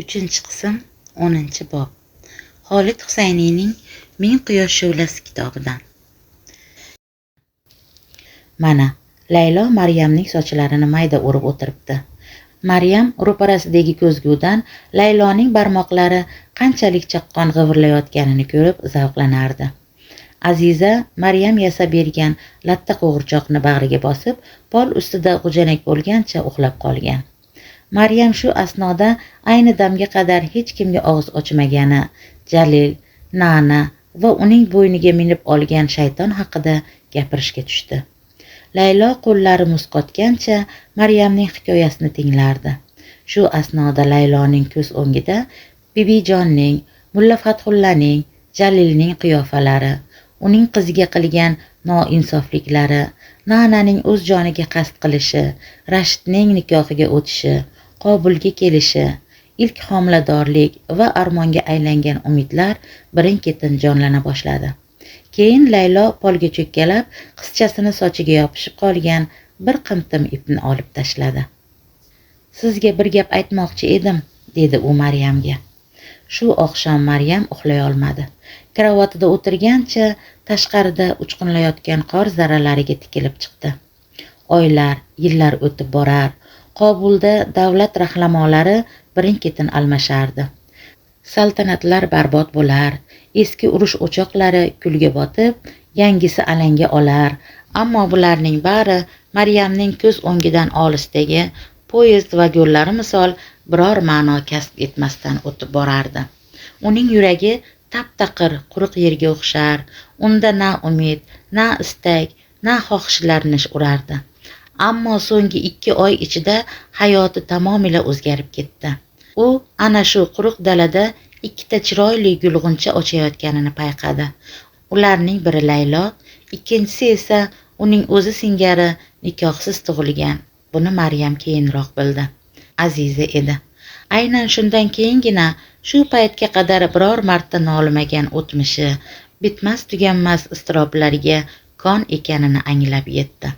Uchinchi qism 10-bob. Xolid Husayniyning Ming quyosh shu'lasi kitobidan. Mana, Laylo Maryamning sochlarini mayda o'rib o'tiribdi. Maryam ro'parasidagi ko'zgudan Layloning barmoqlari qanchalik chaqqon g'ivirlayotganini ko'rib zavqlanardi. Aziza Maryam yasab bergan latta qo'g'irchoqni bag'riga bosib, pol ustida g'ujanak bo'lgancha uxlab qolgan. Maryam shu asnoda ayni damga qadar hech kimga og'iz ochmagani Jalil, Nana va uning bo'yniga minib olgan shayton haqida gapirishga tushdi. Laylo qo'llari musqotgancha Maryamning hikoyasini tinglardi. Shu asnoda Layloning ko'z o'ngida Bibijonning, Mulla Fathullaning, Jalilning qiyofalari, uning qiziga qilgan noinsofliklari, Nananing o'z joniga qasd qilishi, Rashidning nikohiga o'tishi, Qobulga kelishi, ilk homiladorlik va armonga aylangan umidlar birin-ketin jonlana boshladi. Keyin Laylo polga cho'kkalab, qizchasini sochiga yopishib qolgan bir qimtim ipni olib tashladi. "Sizga bir gap aytmoqchi edim", dedi u Maryamga. Shu oqshom Maryam uxlay olmadi. Karavotida o'tirgancha tashqarida uchqunlayotgan qor zarralariga tikilib chiqdi. Oylar, yillar o'tib borar, Qobulda davlat rahlamolari birin-ketin almashardi. Saltanatlar barbod bo'lar, eski urush o'choqlari kulga botib, yangisi alanga olar, ammo bularning bari Maryamning ko'z o'ngidan olisdagi poyezd vagonlari misol biror ma'no kasb etmasdan o'tib borardi. Uning yuragi tap-taqir quruq yerga o'xshar, unda na umid, na istak, na xohishlar nish urardi. Ammo so'nggi 2 oy ichida hayoti tamomila o'zgarib ketdi. U ana shu quruq dalada 2ta chiroyli gulg'uncha ochayotganini payqadi. Ularning biri Laylo, ikkinchisi esa uning o'zi singari nikohsiz tug'ilgan. Buni Maryam keyinroq bildi. Aziza edi. Aynan shundan keyingina shu paytga qadar biror marta nolimagan o'tmishi, bitmas tuganmas iztiroblariga kon ekanini anglab yetdi.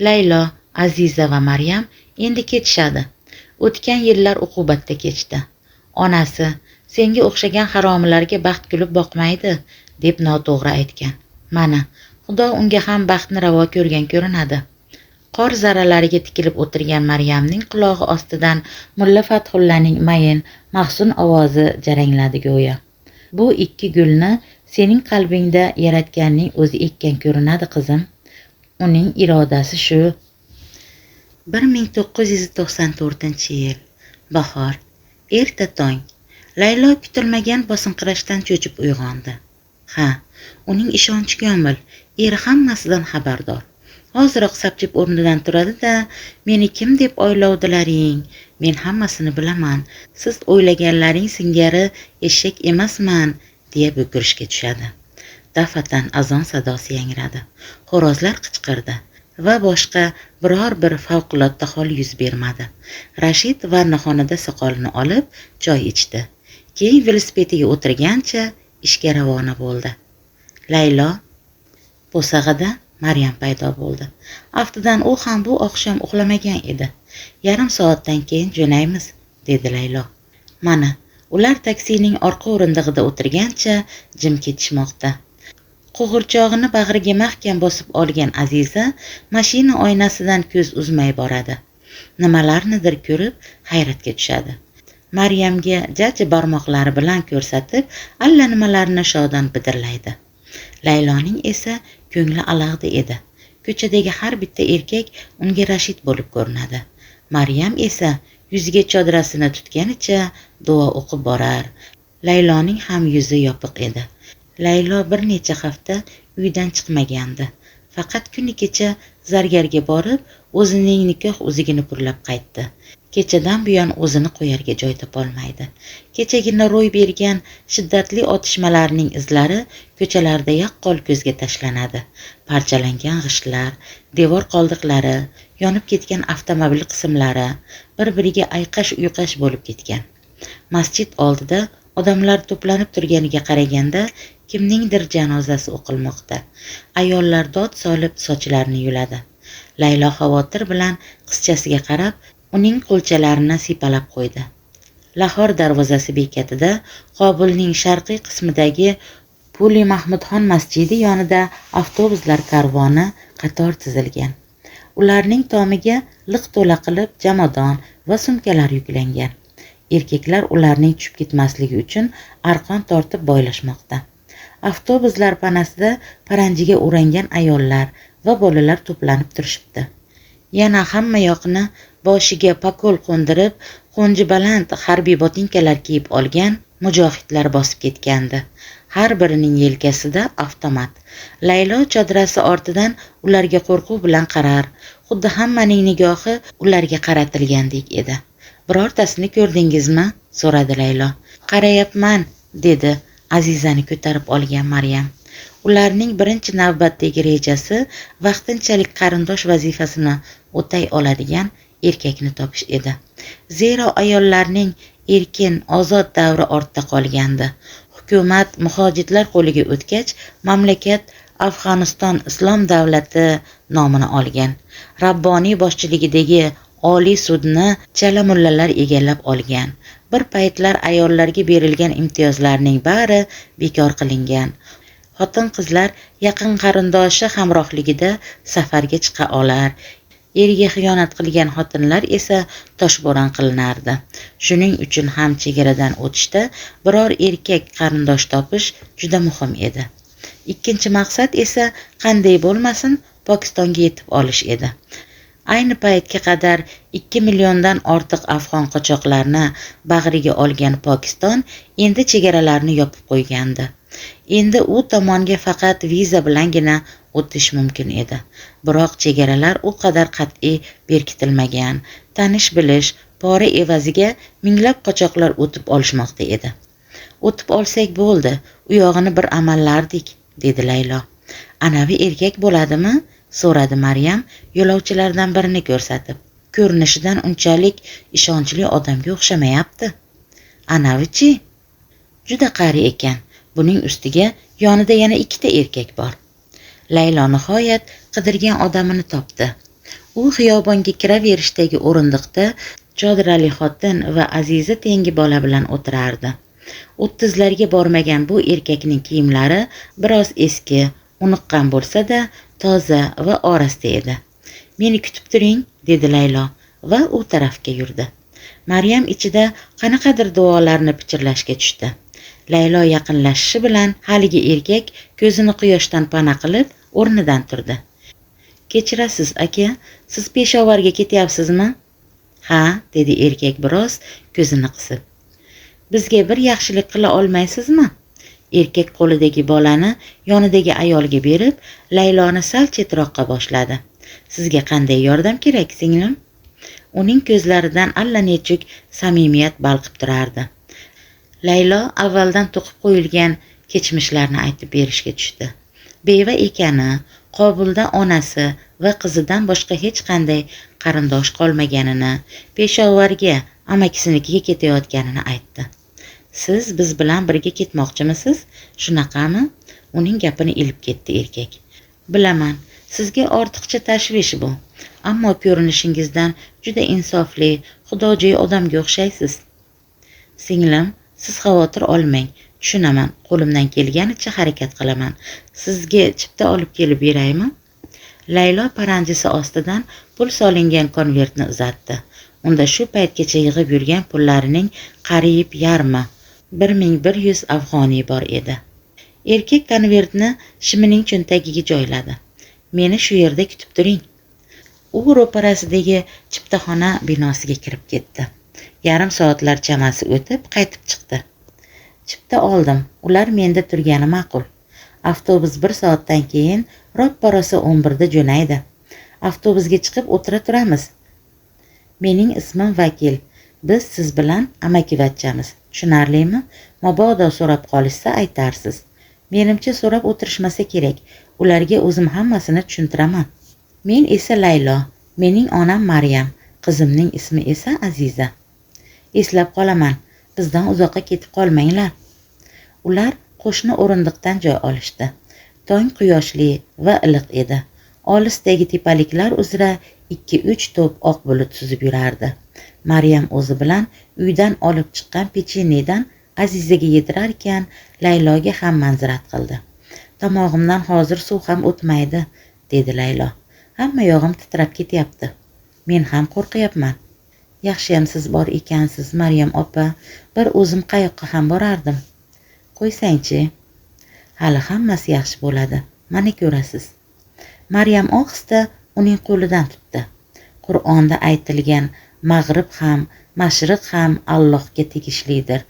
Laylo, Aziza va Maryam endi ketishadi. O'tgan yillar uqubatda kechdi. Onasi, senga o'xshagan haromilarga baxt kulib boqmaydi, deb noto'g'ri aytgan. Mana, Xudo unga ham baxtni ravo ko'rgan ko'rinadi. Qor zarralariga tikilib o'tirgan Maryamning qulog'i ostidan Mulla Fathullaning mayin, mahzun ovozi jarangladi go'yo. Bu 2 gulni sening qalbingda yaratganning o'zi ekkan ko'rinadi qizim. Uning irodasi shu. 1994-yil. Bahor. Erta tong. Laylo kutilmagan bosinqirashdan cho'chib uyg'ondi. Ha, uning ishonchi komil, eri hammasidan xabardor. Hoziroq sapchib o'rnidan turadi-da, "Meni kim deb o'ylovdilaring? Men hammasini bilaman. Siz o'ylaganlaring singari eshak emasman", deya bo'kirishga tushadi. Dafatan azon sadosi yangradi. Xo'rozlar qichqirdi va boshqa biror bir favqulodda hol yuz bermadi. Rashid vannaxonada soqolini olib choy ichdi. Keyin velosipediga o'tirgancha ishga ravona bo'ldi. Laylo bo'sag'ida Maryam paydo bo'ldi. Aftidan u ham bu oqshom uxlamagan edi. "Yarim soatdan keyin jo'naymiz", dedi Laylo. Mana, ular taksining orqa o'rindig'ida o'tirgancha jim ketishmoqda. Qo'g'irchog'ini bag'riga mahkam bosib olgan Aziza mashina oynasidan ko'z uzmay boradi. Nimalarnidir ko'rib hayratga tushadi. Maryamga jajji barmoqlari bilan ko'rsatib, allanimalarni shodon bidirlaydi. Layloning esa ko'ngli alohida edi. Ko'chadagi har bitta erkak unga Rashid bo'lib ko'rinadi. Maryam esa yuziga chodrasini tutganicha duo o'qib borar. Layloning ham yuzi yopiq edi. Laylo bir necha hafta uydan chiqmagandi. Faqat kuni kecha zargarga borib, o'zining nikoh uzugini purlab qaytdi. Kechadan buyon o'zini qo'yarga joy topolmaydi. Kechagina ro'y bergan shiddatli otishmalarning izlari ko'chalarda yaqqol ko'zga tashlanadi. Parchalangan g'ishtlar, devor qoldiqlari, yonib ketgan avtomobil qismlari bir-biriga ayqash-uyqash bo'lib ketgan. Masjid oldida odamlar to'planib turganiga qaraganda kimningdir janozasi o'qilmoqda. Ayollar dod solib sochlarini yuladi. Laylo xavotir bilan qizchasiga qarab, uning qo'lchalarini siypalab qo'ydi. Lahor darvozasi bekatida Qobulning sharqiy qismidagi Puli Mahmudxon masjidi yonida avtobuslar karvoni qator tizilgan. Ularning tomiga liq to'la qilib jomadon va sumkalar yuklangan. Erkaklar ularning tushib ketmasligi uchun arqon tortib boylashmoqda. Avtobuslar panasida paranjiga o'rangan ayollar va bolalar to'planib turishibdi. Yana hamma yoqni boshiga pakol qo'ndirib, qo'nji baland harbiy botinkalar kiyib olgan mujohidlar bosib ketgandi. Har birining yelkasida avtomat. Laylo chodirasi ortidan ularga qo'rquv bilan qarar, xuddi hammaning nigohi ularga qaratilgandek edi. Birortasini ko'rdingizmi? So'radi Laylo. Qarayapman, dedi Azizani ko'tarib olgan Maryam. Ularning birinchi navbatdagi rejasi vaqtinchalik qarindosh vazifasini o'tay oladigan erkakni topish edi. Zero ayollarning erkin, ozod davri ortda qolgandi. Hukumat muhojirlar qo'liga o'tgach, mamlakat Afg'oniston Islom davlati nomini olgan. Rabboniy boshchiligidagi Oliy sudni chala mullalar egallab olgan. Bir paytlar ayollarga berilgan imtiyozlarning bari bekor qilingan. Xotin-qizlar yaqin qarindoshi hamrohligida safarga chiqa olar. Eriga xiyonat qilgan xotinlar esa toshbo'ron qilinardi. Shuning uchun ham chegaradan o'tishda biror erkak qarindosh topish juda muhim edi. Ikkinchi maqsad esa qanday bo'lmasin Pokistonga yetib olish edi. Ayni paytga qadar 2 milliondan ortiq afg'on qochoqlarni bag'riga olgan Pokiston endi chegaralarni yopib qo'ygandi. Endi u tomonga faqat viza bilangina o'tish mumkin edi. Biroq chegaralar u qadar qat'iy berkitilmagan. Tanish-bilish, pora evaziga minglab qochoqlar o'tib olishmoqda edi. O'tib olsak bo'ldi, u yog'ini bir amallardik, dedi Laylo. Anavi erkak bo'ladimi? So'radi Maryam yo'lovchilardan birini ko'rsatib. Ko'rinishidan unchalik ishonchli odamga o'xshamayapti. Anavi-chi? Juda qari ekan. Buning ustiga yonida yana 2ta erkak bor. Laylo nihoyat qidirgan odamini topdi. U xiyobonga kiraverishdagi o'rindiqda chodirali xotin va Aziza tengi bola bilan o'tirardi. 30larga bormagan bu erkakning kiyimlari biroz eski, uniqqan bo'lsa-da, toza va orasta edi. Meni kutib turing, dedi Laylo va u tarafga yurdi. Maryam ichida qanaqadir duolarni pichirlashga tushdi. Laylo yaqinlashishi bilan haligi erkak ko'zini quyoshdan pana qilib o'rnidan turdi. Kechirasiz, aka, siz Peshovarga ketyapsizmi? Ha, dedi erkak biroz ko'zini qisib. Bizga bir yaxshilik qila olmaysizmi? Erkak qo'lidagi bolani yonidagi ayolga berib, Layloni sal chetroqqa boshladi. Sizga qanday yordam kerak, singlim? Uning ko'zlaridan allanechuk samimiyat balqib turardi. Laylo avvaldan to'qib qo'yilgan kechmishlarni aytib berishga tushdi. Beva ekani, Qobulda onasi va qizidan boshqa hech qanday qarindosh qolmaganini, Peshovarga amakisinikiga ketayotganini aytdi. Siz biz bilan birga ketmoqchimisiz? Shunaqami? Uning gapini ilib ketdi erkak. Bilaman, sizga ortiqcha tashvish bu, ammo ko'rinishingizdan juda insofli, xudojo'y odamga o'xshaysiz. Singlim, siz xavotir olmang. Tushunaman, qo'limdan kelganicha harakat qilaman. Sizga chipta olib kelib beraymi? Laylo paranjisi ostidan pul solingan konvertni uzatdi. Unda shu paytgacha yig'ib yurgan pullarining qariyb yarmi, 1100 afg'oniy bor edi. Erkak konvertni shimining cho'ntagiga joyladi. Meni shu yerda kutib turing. U ro'parasidagi chiptaxona binosiga kirib ketdi. Yarim soatlar chamasi o'tib qaytib chiqdi. Chipta oldim, ular menda turgani ma'qul. Avtobus 1 soatdan keyin roppa-rosa 11da jo'naydi. Avtobusga chiqib o'tira turamiz. Mening ismim Vakil. Biz siz bilan amakivachchamiz. Tushunarlimi? Mabodo so'rab qolishsa aytarsiz. Menimcha so'rab o'tirishmasa kerak. Ularga o'zim hammasini tushuntiraman. Men esa Laylo, mening onam Maryam, qizimning ismi esa Aziza. Eslab qolaman. Bizdan uzoqqa ketib qolmanglar. Ular qo'shni o'rindiqdan joy olishdi. Tong quyoshli va iliq edi. Olisdagi tepaliklar uzra 2-3 to'p oq bulut suzib yurardi. Maryam o'zi bilan uydan olib chiqqan pechenyedan Azizaga yedirarkan, Layloga ham manzirat qildi. Tomog'imdan hozir suv ham o'tmaydi, dedi Laylo. Hamma yog'im titrab ketyapti. Men ham qo'rqyapman. Yaxshiyam siz bor ekansiz, Maryam opa. Bir o'zim qayoqqa ham borardim. Qo'ysangchi. Hali hammasi yaxshi bo'ladi. Mana ko'rasiz. Maryam ohista uning qo'lidan tutdi. Qur'onda aytilgan mag'rib ham, mashriq ham Allohga tegishlidir.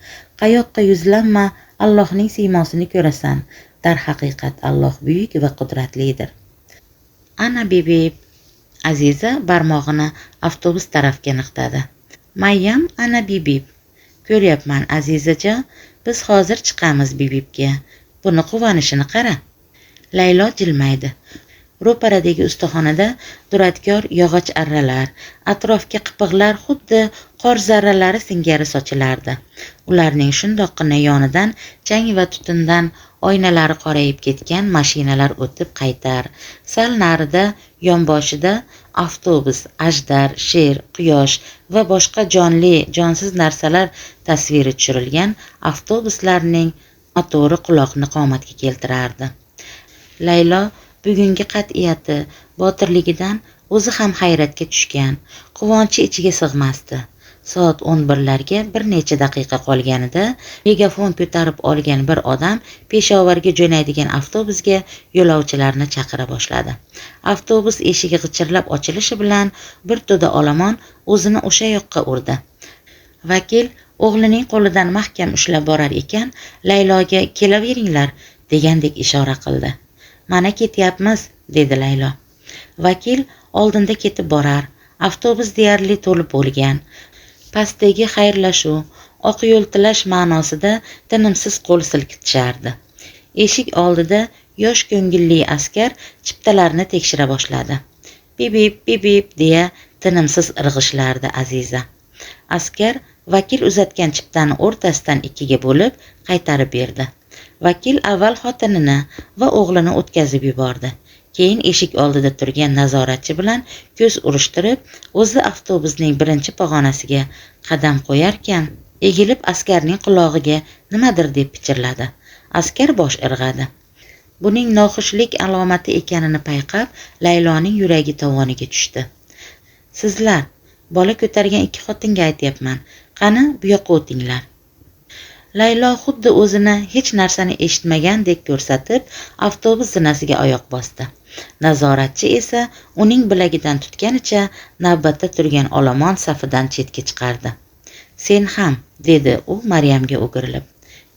Qayoqqa yuzlanma, Allohning siymosini ko'rasan. Darhaqiqat Alloh buyuk va qudratlidir. Ana bebib. Aziza barmog'ini avtobus tarafga niqtadi. Maryam ana bibib. Ko'ryapman Azizajon, biz hozir chiqamiz bibibga. Buni quvonishini qara. Laylo jilmaydi. Ro'paradagi ustaxonada duradgor yog'och arralar, atrofga qipig'lar xuddi qor zarralari singari sochilardi. Ularning shundoqqina yonidan chang va tutundan oynalari qorayib ketgan mashinalar o'tib qaytar. Sal narida yonboshida avtobus, ajdar, sher, quyosh va boshqa jonli, jonsiz narsalar tasviri tushirilgan avtobuslarning motori quloqni qomatga keltirardi. Laylo bugungi qat'iyati, botirligidan o'zi ham hayratga tushgan, quvonchi ichiga sig'masdi. Soat 11larga bir necha daqiqa qolganida megafon ko'tarib olgan bir odam Peshovarga jo'naydigan avtobusga yo'lovchilarni chaqira boshladi. Avtobus eshigi g'ichirlab ochilishi bilan bir to'da olomon o'zini o'sha yoqqa urdi. Vakil o'g'lining qo'lidan mahkam ushlab borar ekan, Layloga kelaveringlar degandek ishora qildi. Mana ketyapmiz, dedi Laylo. Vakil oldinda ketib borar. Avtobus deyarli to'lib bo'lgan. Pastdagi xayrlashuv, oq yo'l tilash ma'nosida tinimsiz qo'l silkitishardi. Eshik oldida yosh ko'ngilli askar chiptalarni tekshira boshladi. Bibib, bibib deya tinimsiz irg'ishlardi Aziza. Askar vakil uzatgan chiptani o'rtasidan ikkiga bo'lib qaytarib berdi. Vakil avval xotinini va o'g'lini o'tkazib yubordi. Keyin eshik oldida turgan nazoratchi bilan ko'z urishtirib, o'zi avtobusning birinchi pog'onasiga qadam qo'yarkan, egilib askarning qulog'iga nimadir deb pichirladi. Askar bosh irg'adi. Buning noxushlik alomati ekanini payqab, Layloning yuragi tovoniga tushdi. Sizlar, bola ko'targan ikki xotinga aytyapman. Qani, bu yoqqa o'tinglar. Laylo xuddi o'zini hech narsani eshitmagandek ko'rsatib, avtobus zinasiga oyoq bosdi. Nazoratchi esa uning bilagidan tutganicha navbatda turgan olomon safidan chetga chiqardi. Sen ham, dedi u Maryamga o'girilib.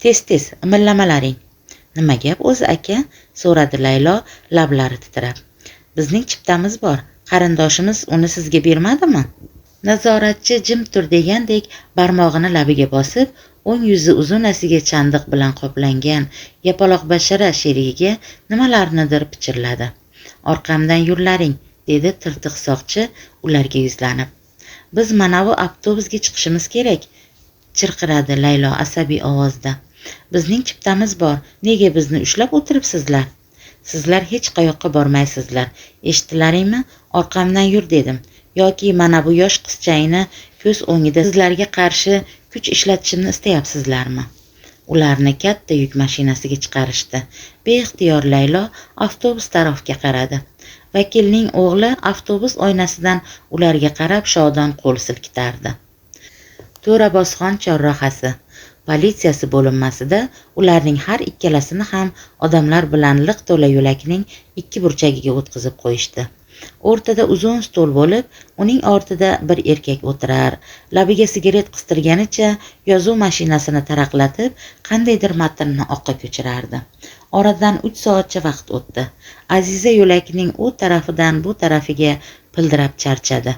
Tez-tez imillamalaring. Nima gap o'zi aka? So'radi Laylo lablari titrab. Bizning chiptamiz bor, qarindoshimiz uni sizga bermadimi? Nazoratchi jim tur degandek barmog'ini labiga bosib, o'ng yuzi uzunasiga chandiq bilan qoplangan yapaloq bashara sherigiga nimalarnidir pichirladi. Orqamdan yurlaring, dedi tirtiq soqchi ularga yuzlanib. Biz mana bu avtobusga chiqishimiz kerak, chirqiradi Laylo asabiy ovozda. Bizning chiptamiz bor, nega bizni ushlab o'tiribsizlar? Sizlar hech qayoqqa bormaysizlar. Eshitdilaringmi? Orqamdan yur dedim. Yoki mana bu yosh qizchangni ko'z o'ngida sizlarga qarshi kuch ishlatishimni istayapsizlarmi? Ularni katta yuk mashinasiga chiqarishdi. Beixtiyor Laylo avtobus tarafga qaradi. Vakilning o'g'li avtobus oynasidan ularga qarab shodon qo'l silkitardi. To'rabosxon chorrahasi politsiyasi bo'linmasida ularning har ikkalasini ham odamlar bilan liq to'la yo'lakning ikki burchagiga o'tkazib qo'yishdi. O'rtada uzun stol bo'lib, uning ortida bir erkak o'tirar, labiga sigaret qistirganicha yozuv mashinasini taraqlatib, qandaydir matnni oqqa ko'chirardi. Oradan 3 soatcha vaqt o'tdi. Aziza yo'lakning u tarafidan bu tarafiga pildirab charchadi.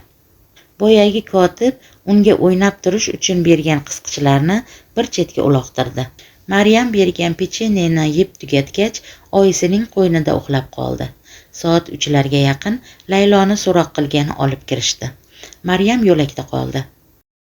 Boyagi kotib unga o'ynab turish uchun bergan qisqichlarni bir chetga uloqtirdi. Maryam bergan pechenyeni yeb tugatgach, oyisining qo'ynida uxlab qoldi. Soat 3larga yaqin Layloni so'roq qilgani olib kirishdi. Maryam yo'lakda qoldi.